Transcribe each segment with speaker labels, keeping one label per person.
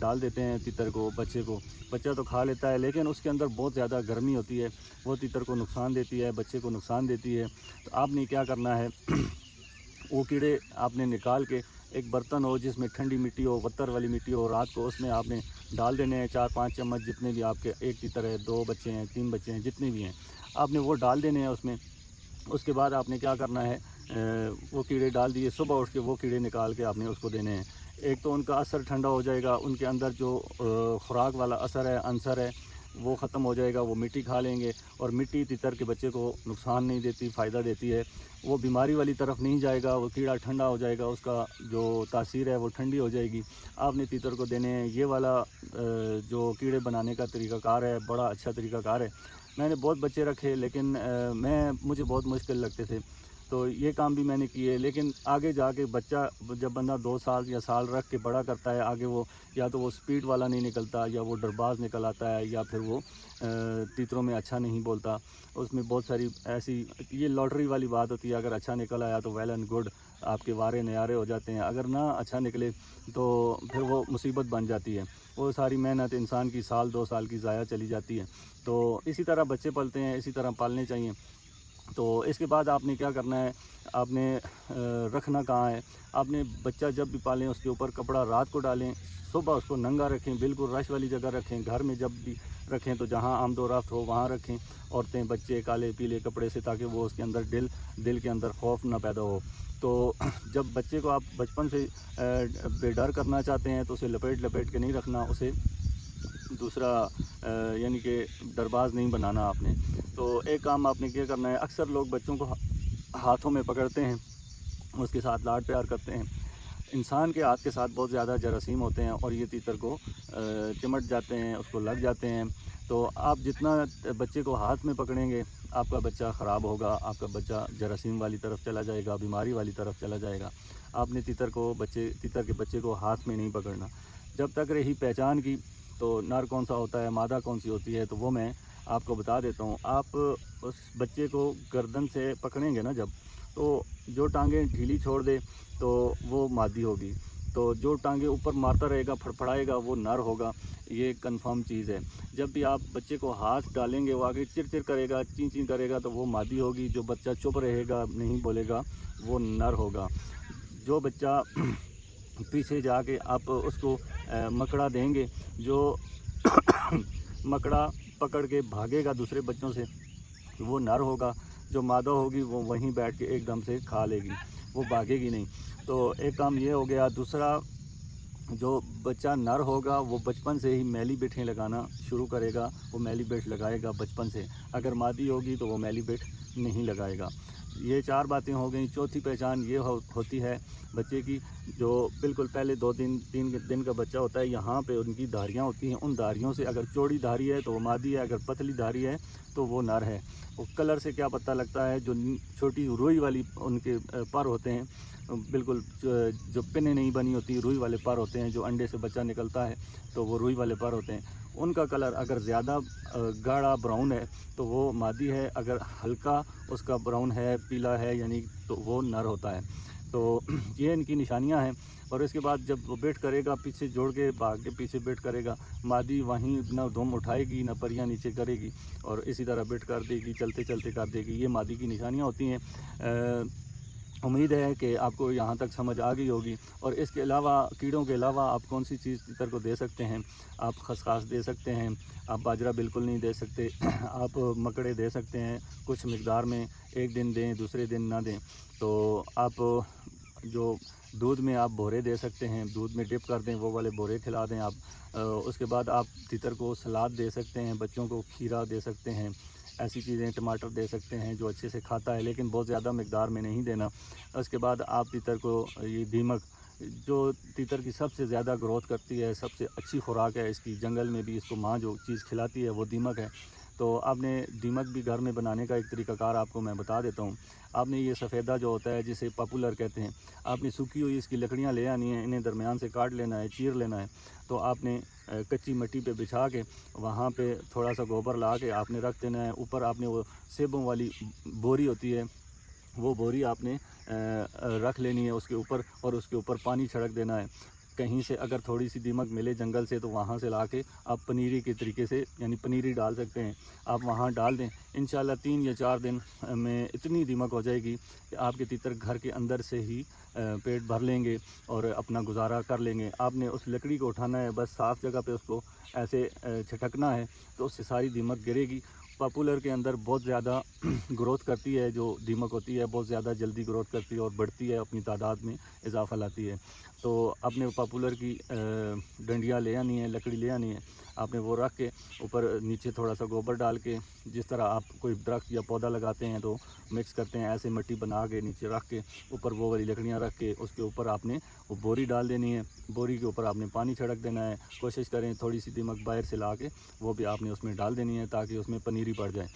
Speaker 1: ڈال دیتے ہیں تیتر کو بچے کو. بچہ تو کھا لیتا ہے لیکن اس کے اندر بہت زیادہ گرمی ہوتی ہے, وہ تیتر کو نقصان دیتی ہے, بچے کو نقصان دیتی ہے. تو آپ نے کیا کرنا ہے, وہ کیڑے آپ نے نکال کے ایک برتن ہو جس میں ٹھنڈی مٹی ہو, وتر والی مٹی ہو, رات کو اس میں آپ نے ڈال دینے ہیں 4-5 چمچ, جتنے بھی آپ کے, ایک تیتر ہے, 2 بچے ہیں, 3 بچے ہیں, جتنے بھی ہیں آپ نے وہ ڈال دینے ہیں اس میں. اس کے بعد آپ نے کیا کرنا ہے, وہ کیڑے ڈال دیے, صبح اٹھ کے وہ کیڑے نکال کے آپ نے اس کو دینے ہیں. ایک تو ان کا اثر ٹھنڈا ہو جائے گا, ان کے اندر جو خوراک والا اثر ہے, عنصر ہے, وہ ختم ہو جائے گا, وہ مٹی کھا لیں گے. اور مٹی تیتر کے بچے کو نقصان نہیں دیتی, فائدہ دیتی ہے. وہ بیماری والی طرف نہیں جائے گا, وہ کیڑا ٹھنڈا ہو جائے گا, اس کا جو تاثیر ہے وہ ٹھنڈی ہو جائے گی. آپ نے تیتر کو دینے ہیں. یہ والا جو کیڑے بنانے کا طریقہ کار ہے, بڑا اچھا طریقہ کار ہے. میں نے بہت بچے رکھے لیکن مجھے بہت مشکل لگتے تھے, تو یہ کام بھی میں نے کیے. لیکن آگے جا کے بچہ جب بندہ 2 سال یا سال رکھ کے بڑا کرتا ہے, آگے وہ یا تو وہ سپیڈ والا نہیں نکلتا, یا وہ ڈرباز نکل آتا ہے, یا پھر وہ تیتروں میں اچھا نہیں بولتا. اس میں بہت ساری ایسی, یہ لاٹری والی بات ہوتی ہے. اگر اچھا نکل آیا تو ویل اینڈ گڈ, آپ کے وارے نیارے ہو جاتے ہیں. اگر نہ اچھا نکلے تو پھر وہ مصیبت بن جاتی ہے. وہ ساری محنت انسان کی 1-2 سال کی ضائع چلی جاتی ہے. تو اسی طرح بچے پلتے ہیں, اسی طرح پالنے چاہیے. تو اس کے بعد آپ نے کیا کرنا ہے, آپ نے رکھنا کہاں ہے, آپ نے بچہ جب بھی پالیں اس کے اوپر کپڑا رات کو ڈالیں, صبح اس کو ننگا رکھیں, بالکل رش والی جگہ رکھیں. گھر میں جب بھی رکھیں تو جہاں آمد و رفت ہو وہاں رکھیں, عورتیں بچے کالے پیلے کپڑے سے, تاکہ وہ اس کے اندر دل کے اندر خوف نہ پیدا ہو. تو جب بچے کو آپ بچپن سے بے ڈر کرنا چاہتے ہیں تو اسے لپیٹ کے نہیں رکھنا, اسے دوسرا یعنی کہ ڈرباز نہیں بنانا آپ نے. تو ایک کام آپ نے کیا کرنا ہے, اکثر لوگ بچوں کو ہاتھوں میں پکڑتے ہیں, اس کے ساتھ لاڈ پیار کرتے ہیں. انسان کے ہاتھ کے ساتھ بہت زیادہ جراثیم ہوتے ہیں اور یہ تیتر کو چمٹ جاتے ہیں, اس کو لگ جاتے ہیں. تو آپ جتنا بچے کو ہاتھ میں پکڑیں گے آپ کا بچہ خراب ہوگا, آپ کا بچہ جراثیم والی طرف چلا جائے گا, بیماری والی طرف چلا جائے گا. آپ نے تیتر کے بچے کو ہاتھ میں نہیں پکڑنا. جب تک رہی پہچان کی, تو نر کون سا ہوتا ہے, مادہ کون سی ہوتی ہے, تو وہ میں آپ کو بتا دیتا ہوں. آپ اس بچے کو گردن سے پکڑیں گے نا جب, تو جو ٹانگیں ڈھیلی چھوڑ دے تو وہ مادی ہوگی, تو جو ٹانگیں اوپر مارتا رہے گا, پھڑپھڑائے گا, وہ نر ہوگا. یہ کنفرم چیز ہے. جب بھی آپ بچے کو ہاتھ ڈالیں گے, وہ آگے چر کرے گا, چین کرے گا, تو وہ مادی ہوگی. جو بچہ چپ رہے گا, نہیں بولے گا, وہ نر ہوگا. جو بچہ پیچھے جا کے آپ اس کو مکڑا دیں گے, جو مکڑا پکڑ کے بھاگے گا دوسرے بچوں سے, وہ نر ہوگا. جو مادہ ہوگی وہ وہیں بیٹھ کے ایک دم سے کھا لے گی, وہ بھاگے گی نہیں. تو ایک کام یہ ہو گیا. دوسرا, جو بچہ نر ہوگا وہ بچپن سے ہی میلی بیٹھیں لگانا شروع کرے گا, وہ میلی بیٹھ لگائے گا بچپن سے. اگر مادی ہوگی تو وہ میلی بیٹھ نہیں لگائے گا. یہ 4 باتیں ہو گئیں. چوتھی پہچان یہ ہوتی ہے بچے کی, جو بالکل پہلے 2-3 دن کا بچہ ہوتا ہے, یہاں پہ ان کی دھاریاں ہوتی ہیں. ان دھاریوں سے اگر چوڑی دھاری ہے تو وہ مادی ہے, اگر پتلی دھاری ہے تو وہ نر ہے. وہ کلر سے کیا پتہ لگتا ہے, جو چھوٹی روئی والی ان کے پر ہوتے ہیں, بالکل جو پنیں نہیں بنی ہوتی, روئی والے پر ہوتے ہیں. جو انڈے سے بچہ نکلتا ہے تو وہ روئی والے پر ہوتے ہیں. ان کا کلر اگر زیادہ گاڑھا براؤن ہے تو وہ مادی ہے, اگر ہلکا اس کا براؤن ہے, پیلا ہے یعنی, تو وہ نر ہوتا ہے. تو یہ ان کی نشانیاں ہیں. اور اس کے بعد جب وہ بیٹھ کرے گا, پیچھے جوڑ کے بھاگ کے پیچھے بیٹھ کرے گا, مادی وہیں نہ دم اٹھائے گی نہ پریاں نیچے کرے گی, اور اسی طرح بیٹھ کر دے گی, چلتے کر دے گی. یہ مادی کی نشانیاں ہوتی ہیں. امید ہے کہ آپ کو یہاں تک سمجھ آ گئی ہوگی. اور اس کے علاوہ, کیڑوں کے علاوہ آپ کون سی چیز تیتر کو دے سکتے ہیں؟ آپ خسخاس دے سکتے ہیں, آپ باجرہ بالکل نہیں دے سکتے, آپ مکڑے دے سکتے ہیں کچھ مقدار میں, ایک دن دیں, دوسرے دن نہ دیں. تو آپ جو دودھ میں آپ بھورے دے سکتے ہیں, دودھ میں ڈپ کر دیں, وہ والے بھورے کھلا دیں آپ. اس کے بعد آپ تیتر کو سلاد دے سکتے ہیں, بچوں کو کھیرا دے سکتے ہیں, ایسی چیزیں, ٹماٹر دے سکتے ہیں جو اچھے سے کھاتا ہے, لیکن بہت زیادہ مقدار میں نہیں دینا. اس کے بعد آپ تیتر کو یہ دیمک, جو تیتر کی سب سے زیادہ گروتھ کرتی ہے, سب سے اچھی خوراک ہے اس کی, جنگل میں بھی اس کو ماں جو چیز کھلاتی ہے وہ دیمک ہے. تو آپ نے دیمک بھی گھر میں بنانے کا ایک طریقہ کار آپ کو میں بتا دیتا ہوں. آپ نے یہ سفیدہ جو ہوتا ہے جسے پاپولر کہتے ہیں, آپ نے سوکھی ہوئی اس کی لکڑیاں لے آنی ہیں, انہیں درمیان سے کاٹ لینا ہے, چیر لینا ہے. تو آپ نے کچی مٹی پہ بچھا کے وہاں پہ تھوڑا سا گوبر لا کے آپ نے رکھ دینا ہے. اوپر آپ نے وہ سیبوں والی بوری ہوتی ہے, وہ بوری آپ نے رکھ لینی ہے اس کے اوپر, اور اس کے اوپر پانی چھڑک دینا ہے. کہیں سے اگر تھوڑی سی دیمک ملے جنگل سے تو وہاں سے لا کے آپ پنیری کے طریقے سے یعنی پنیری ڈال سکتے ہیں، آپ وہاں ڈال دیں، انشاءاللہ 3 یا 4 دن میں اتنی دیمک ہو جائے گی کہ آپ کے تیتر گھر کے اندر سے ہی پیٹ بھر لیں گے اور اپنا گزارا کر لیں گے۔ آپ نے اس لکڑی کو اٹھانا ہے، بس صاف جگہ پہ اس کو ایسے چھٹکنا ہے تو اس سے ساری دیمک گرے گی۔ پاپولر کے اندر بہت زیادہ گروتھ کرتی ہے، جو دیمک ہوتی ہے بہت زیادہ جلدی گروتھ کرتی ہے اور بڑھتی ہے، اپنی تعداد میں اضافہ لاتی ہے۔ تو آپ نے پاپولر کی ڈنڈیاں لے آنی ہے، لکڑی لے آنی ہے، آپ نے وہ رکھ کے اوپر نیچے تھوڑا سا گوبر ڈال کے، جس طرح آپ کوئی درخت یا پودا لگاتے ہیں تو مکس کرتے ہیں، ایسے مٹی بنا کے نیچے رکھ کے اوپر وہ والی لکڑیاں رکھ کے اس کے اوپر آپ نے وہ بوری ڈال دینی ہے، بوری کے اوپر آپ نے پانی چھڑک دینا ہے، کوشش کریں تھوڑی سی دیمک باہر سے لا کے وہ بھی آپ نے اس میں ڈال دینی ہے تاکہ اس میں پنیری پڑ جائے۔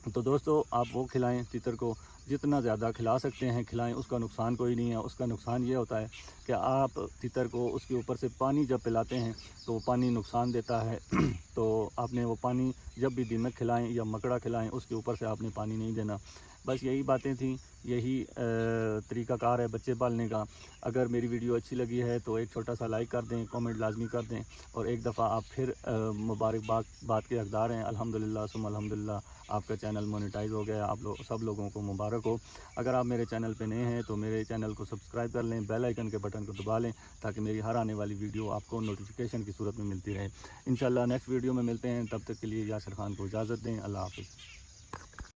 Speaker 1: تو دوستو آپ وہ کھلائیں تیتر کو، جتنا زیادہ کھلا سکتے ہیں کھلائیں، اس کا نقصان کوئی نہیں ہے۔ اس کا نقصان یہ ہوتا ہے کہ آپ تیتر کو اس کے اوپر سے پانی جب پلاتے ہیں تو وہ پانی نقصان دیتا ہے تو آپ نے وہ پانی جب بھی دیمک کھلائیں یا مکڑا کھلائیں اس کے اوپر سے آپ نے پانی نہیں دینا۔ بس یہی باتیں تھیں، یہی طریقہ کار ہے بچے پالنے کا۔ اگر میری ویڈیو اچھی لگی ہے تو ایک چھوٹا سا لائک کر دیں، کامنٹ لازمی کر دیں، اور ایک دفعہ آپ پھر مبارکباد کے حقدار ہیں۔ الحمدللہ ثم الحمدللہ آپ کا چینل مونیٹائز ہو گیا، آپ سب لوگوں کو مبارک ہو۔ اگر آپ میرے چینل پہ نئے ہیں تو میرے چینل کو سبسکرائب کر لیں، بیل آئیکن کے بٹن کو دبا لیں تاکہ میری ہر آنے والی ویڈیو آپ کو نوٹیفیکیشن کی صورت میں ملتی رہے۔ انشاءاللہ نیکسٹ ویڈیو میں ملتے ہیں، تب تک کے لیے یاسر خان کو اجازت دیں۔ اللہ حافظ۔